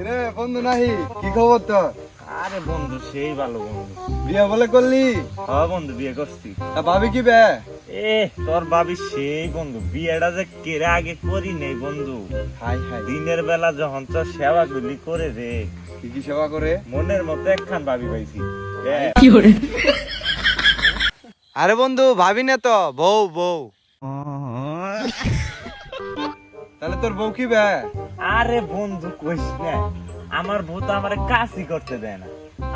রে বন্ধু নাহি কি খবর তোর? আরে বন্ধু সেই ভালো বন্ধু। বিয়ে বলে করলি? হ্যাঁ বন্ধু বিয়ে করছি। তা ভাবি কি বে? তোর ভাবি সেই বন্ধু, বিয়েটা যে কেরে আগে করি নেই বন্ধু। হাই হাই, দিনের বেলা যখন তোর সেবা গুলি করে রে, কি কি সেবা করে? মনের মতো একখান ভাবি পাইছি। আরে বন্ধু ভাবি না তো, বউ বউ। তাহলে তোর বউ কি বে? আরে বন্ধু কইস না, আমার বউ তো আমার কাজই করতে দেয় না।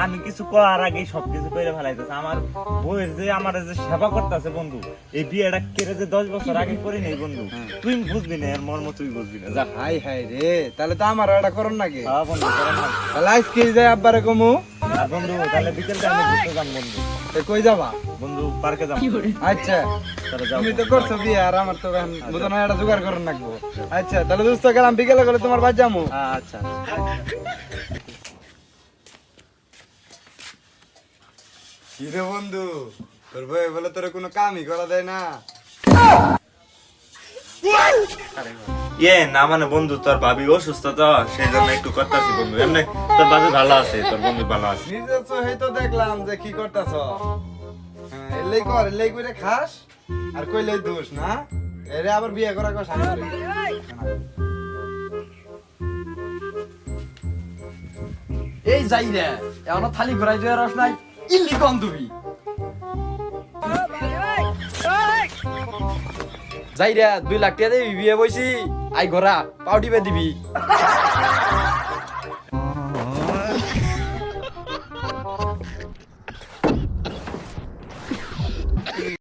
আমি কিছু করার আগেই সবকিছু করে ফেলাইতেছে। আমার বউয়ের যে আমার যে সেবা করতেছে বন্ধু, এই বিয়েটা কেড়ে যে 10 বছর আগে করি নাই বন্ধু, তুই বুঝবি না, এর মর্ম তুই বুঝবি না। যা হাই হাই রে, তাহলে তো আমার এটা করন নাকি? হ্যাঁ বন্ধু করেন না। তাহলে আজকে যাই আব্বারে কমু। আর বন্ধু তাহলে বিকেল টাইমে ঘুরতে যাম বন্ধু। তো কই যাবা? বন্ধু পার্কে যাম। আচ্ছা, তাহলে যাও। তুমি তো করছো বিয়ে আর আমার তো মতন এটা জোগাড় করন লাগবো। আচ্ছা তাহলে দোস্ত গেলাম, বিকেলে করে তোমার বাদ যাবো। আচ্ছা কি রে বন্ধু, তোর বউ বলে তোর কোনো কামই করা দেয় না? না মানে বন্ধু তোর ভাবি অসুস্থ তো, সেই জন্য একটু করতেছি বন্ধু। এমনি তোর ভাবি ভালো আছে, তোর বন্ধু ভালো আছে। নিজের চোখে তো দেখলাম যে কি করতেছ। এলেই কর, এলেই করে খাস আর কইলেই দোষ না। এরে আবার বিয়ে করা কর সামনে। এই যাই রে এখনো থালি ঘুরাই দিয়ে রস নাই ইল্লি কম দুবি যাই রে 2 লাখ টাকা দিবি বিয়ে বইছি আই ঘোরা পাউটি পে দিবি